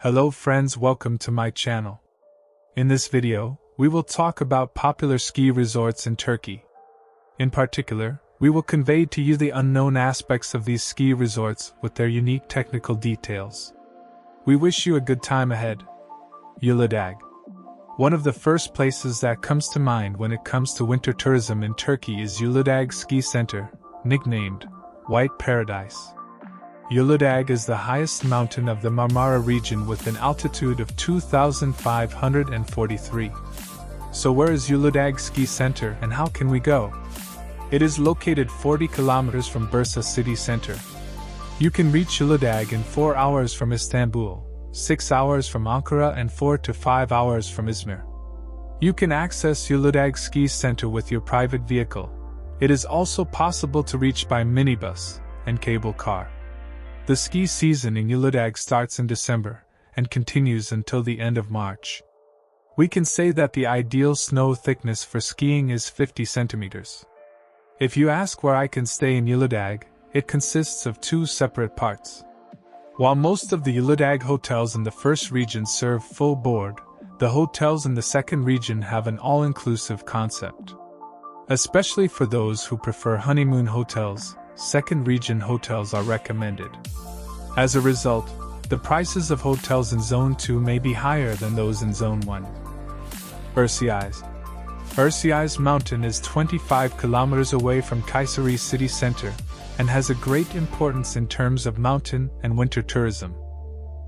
Hello friends, welcome to my channel. In this video, we will talk about popular ski resorts in Turkey. In particular, we will convey to you the unknown aspects of these ski resorts with their unique technical details. We wish you a good time ahead. Uludag. One of the first places that comes to mind when it comes to winter tourism in Turkey is Uludag Ski Center, nicknamed White Paradise. Uludag is the highest mountain of the Marmara region with an altitude of 2,543. So where is Uludag Ski Center and how can we go? It is located 40 kilometers from Bursa city center. You can reach Uludag in 4 hours from Istanbul, 6 hours from Ankara and 4 to 5 hours from Izmir. You can access Uludag Ski Center with your private vehicle. It is also possible to reach by minibus and cable car. The ski season in Uludag starts in December and continues until the end of March. We can say that the ideal snow thickness for skiing is 50 centimeters. If you ask where I can stay in Uludag, it consists of 2 separate parts. While most of the Uludag hotels in the first region serve full board, the hotels in the second region have an all-inclusive concept. Especially for those who prefer honeymoon hotels, second region hotels are recommended. As a result, the prices of hotels in Zone 2 may be higher than those in Zone 1. Erciyes. Erciyes Mountain is 25 kilometers away from Kayseri city center and has a great importance in terms of mountain and winter tourism.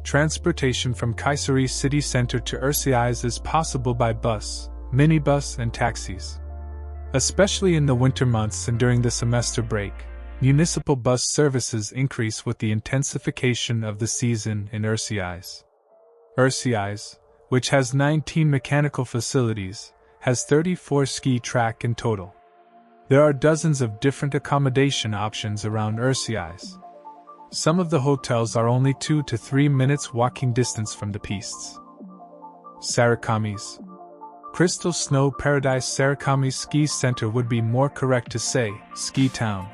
Transportation from Kayseri city center to Erciyes is possible by bus, minibus and taxis. Especially in the winter months and during the semester break, municipal bus services increase with the intensification of the season in Erciyes. Erciyes, which has 19 mechanical facilities, has 34 ski track in total. There are dozens of different accommodation options around Erciyes. Some of the hotels are only 2 to 3 minutes walking distance from the pistes. Sarikamis. Crystal Snow Paradise. Sarikamis Ski Center would be more correct to say, Ski Town.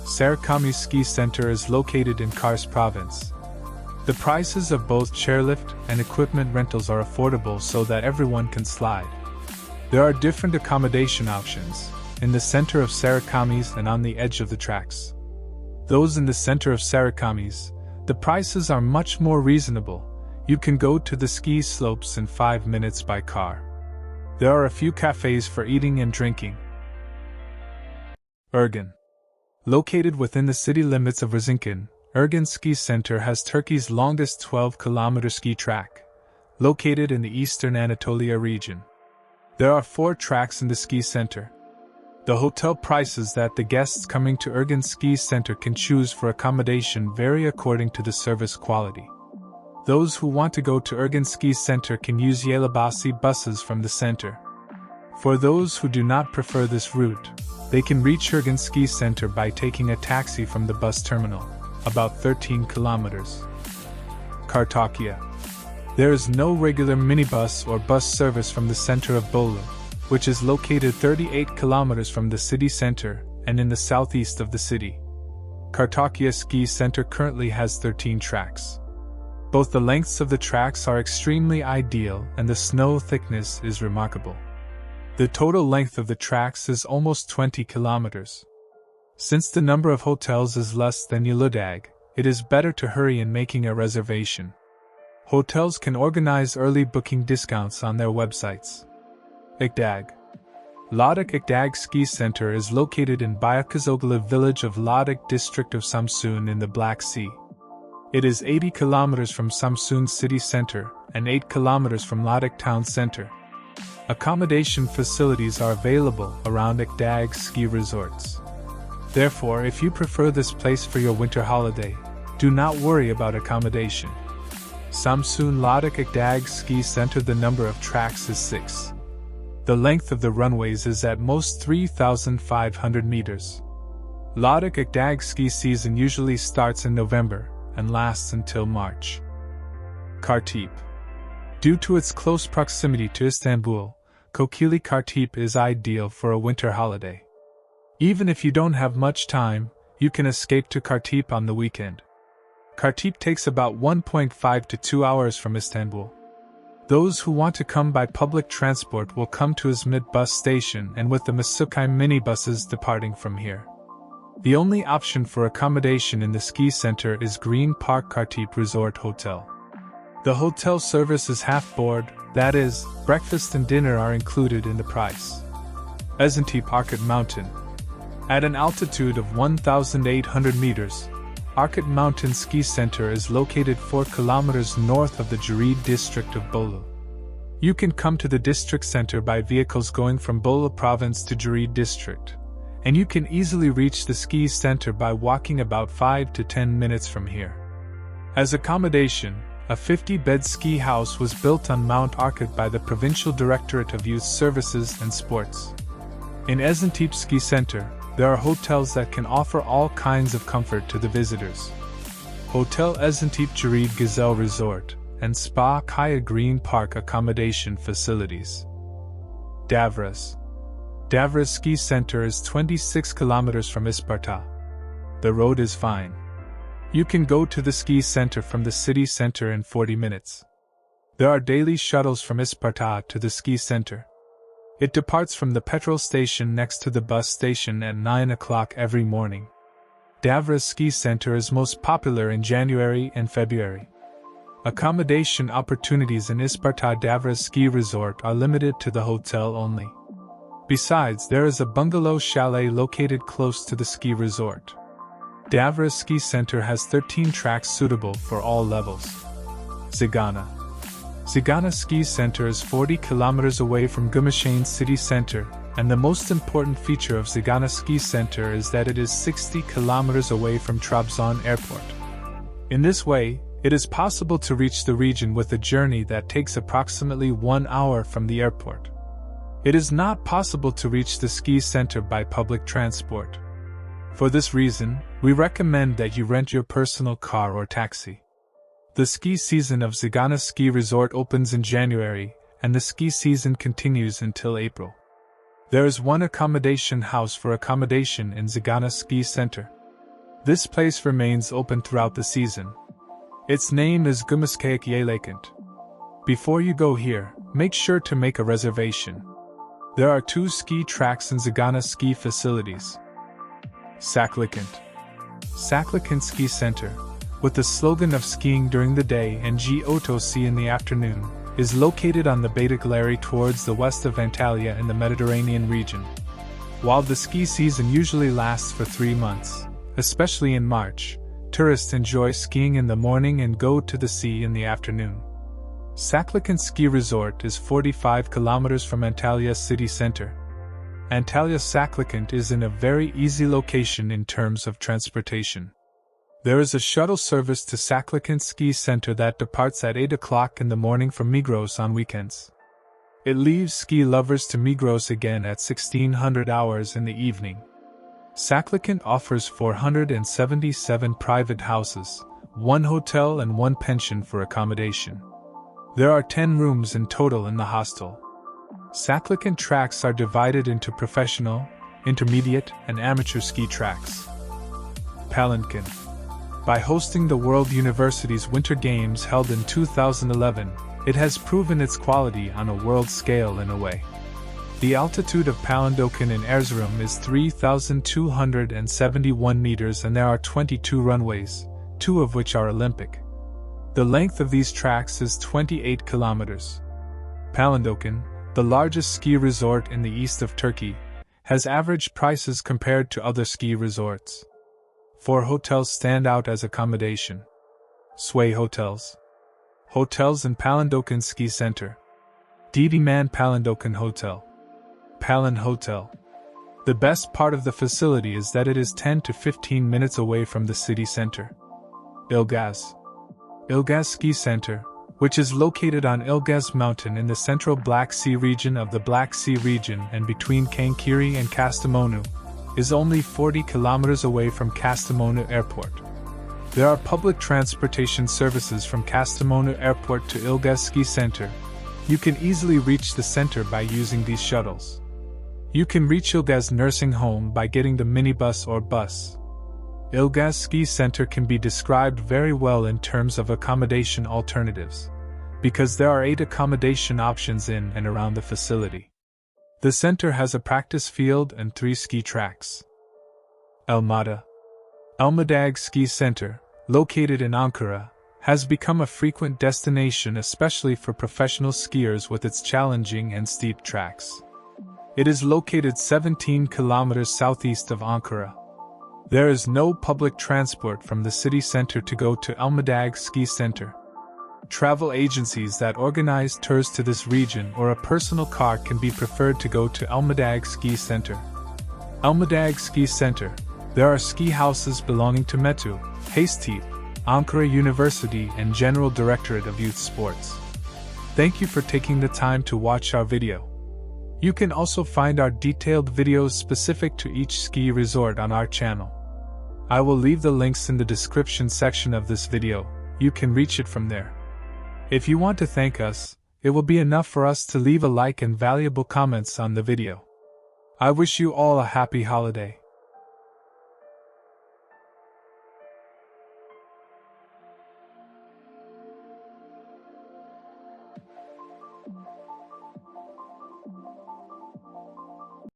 Sarikamis Ski Center is located in Kars province. The prices of both chairlift and equipment rentals are affordable so that everyone can slide. There are different accommodation options, in the center of Sarikamis and on the edge of the tracks. Those in the center of Sarikamis, the prices are much more reasonable. You can go to the ski slopes in 5 minutes by car. There are a few cafes for eating and drinking. Ergan. Located within the city limits of Erzincan, Ergan Ski Center has Turkey's longest 12-kilometer ski track, located in the eastern Anatolia region. There are 4 tracks in the ski center. The hotel prices that the guests coming to Ergan Ski Center can choose for accommodation vary according to the service quality. Those who want to go to Ergan Ski Center can use Yelabasi buses from the center. For those who do not prefer this route, they can reach Ergan Ski Center by taking a taxi from the bus terminal, about 13 kilometers. Kartalkaya. There is no regular minibus or bus service from the center of Bolu, which is located 38 kilometers from the city center and in the southeast of the city. Kartalkaya Ski Center currently has 13 tracks. Both the lengths of the tracks are extremely ideal and the snow thickness is remarkable. The total length of the tracks is almost 20 kilometers. Since the number of hotels is less than Uludag, it is better to hurry in making a reservation. Hotels can organize early booking discounts on their websites. Akdag. Akdag Ski Center is located in Bayakazoglu village of Uludag district of Samsun in the Black Sea. It is 80 kilometers from Samsun city center and 8 kilometers from Uludag town center. Accommodation facilities are available around Akdag ski resorts. Therefore, if you prefer this place for your winter holiday, do not worry about accommodation. Samsun Uludag Akdag Ski Center. The number of tracks is 6. The length of the runways is at most 3,500 meters. Uludag Akdag ski season usually starts in November and lasts until March. Kartepe. Due to its close proximity to Istanbul, Kokili Kartepe is ideal for a winter holiday. Even if you don't have much time, you can escape to Kartepe on the weekend. Kartepe takes about 1.5 to 2 hours from Istanbul. Those who want to come by public transport will come to Izmit bus station and with the Masukai minibuses departing from here. The only option for accommodation in the ski center is Green Park Kartepe Resort Hotel. The hotel service is half board, that is, breakfast and dinner are included in the price. Esentepe Arkad Mountain. At an altitude of 1,800 meters, Arkad Mountain Ski Center is located 4 kilometers north of the Jirid district of Bolu. You can come to the district center by vehicles going from Bolu province to Jirid district, and you can easily reach the ski center by walking about 5 to 10 minutes from here. As accommodation, a 50-bed ski house was built on Mount Arkad by the Provincial Directorate of Youth Services and Sports. In Esentepe Ski Center, there are hotels that can offer all kinds of comfort to the visitors. Hotel Esentepe Jirid Gazelle Resort and Spa Kaya Green Park accommodation facilities. Davraz Ski Center is 26 kilometers from Isparta. The road is fine. You can go to the ski center from the city center in 40 minutes. There are daily shuttles from Isparta to the ski center. It departs from the petrol station next to the bus station at 9 o'clock every morning. Davraz Ski Center is most popular in January and February. Accommodation opportunities in Isparta Davraz Ski Resort are limited to the hotel only. Besides, there is a bungalow chalet located close to the ski resort. Davraz Ski Center has 13 tracks suitable for all levels. Zigana Ski Center is 40 kilometers away from Gümüşhane city center, and the most important feature of Zigana Ski Center is that it is 60 kilometers away from Trabzon airport. In this way, it is possible to reach the region with a journey that takes approximately 1 hour from the airport. It is not possible to reach the ski center by public transport. For this reason, we recommend that you rent your personal car or taxi. The ski season of Zigana Ski Resort opens in January, and the ski season continues until April. There is one accommodation house for accommodation in Zigana Ski Center. This place remains open throughout the season. Its name is Gümüşhane. Before you go here, make sure to make a reservation. There are 2 ski tracks in Zigana ski facilities. Saklikent Ski Center, with the slogan of skiing during the day and G-Otosi in the afternoon, is located on the Beylikleri towards the west of Antalya in the Mediterranean region. While the ski season usually lasts for 3 months, especially in March, tourists enjoy skiing in the morning and go to the sea in the afternoon. Saklikent Ski Resort is 45 kilometers from Antalya city center. Antalya Saklikent is in a very easy location in terms of transportation. There is a shuttle service to Saklikent Ski Center that departs at 8 o'clock in the morning from Migros on weekends. It leaves ski lovers to Migros again at 1600 hours in the evening. Saklikent offers 477 private houses, 1 hotel and 1 pension for accommodation. There are 10 rooms in total in the hostel. Saklikent tracks are divided into professional, intermediate, and amateur ski tracks. Palandoken. By hosting the World University's Winter Games held in 2011, it has proven its quality on a world scale in a way. The altitude of Palandoken in Erzurum is 3,271 meters and there are 22 runways, 2 of which are Olympic. The length of these tracks is 28 kilometers. Palandoken, the largest ski resort in the east of Turkey, has average prices compared to other ski resorts. 4 hotels stand out as accommodation. Sway Hotels. Hotels in Palandoken Ski Center. Dediman Palandoken Hotel. Palan Hotel. The best part of the facility is that it is 10 to 15 minutes away from the city center. Ilgaz Ski Center, which is located on Ilgaz Mountain in the central Black Sea region of the Black Sea region and between Kankiri and Kastamonu, is only 40 kilometers away from Kastamonu Airport. There are public transportation services from Kastamonu Airport to Ilgaz Ski Center. You can easily reach the center by using these shuttles. You can reach Ilgaz Nursing Home by getting the minibus or bus. Ilgaz Ski Center can be described very well in terms of accommodation alternatives, because there are 8 accommodation options in and around the facility. The center has a practice field and 3 ski tracks. Elmadag Ski Center, located in Ankara, has become a frequent destination especially for professional skiers with its challenging and steep tracks. It is located 17 kilometers southeast of Ankara. There is no public transport from the city center to go to Elmadag Ski Center. Travel agencies that organize tours to this region or a personal car can be preferred to go to Elmadag Ski Center. Elmadag Ski Center. There are ski houses belonging to Metu, Hacettepe, Ankara University and General Directorate of Youth Sports. Thank you for taking the time to watch our video. You can also find our detailed videos specific to each ski resort on our channel. I will leave the links in the description section of this video. You can reach it from there. If you want to thank us, it will be enough for us to leave a like and valuable comments on the video. I wish you all a happy holiday.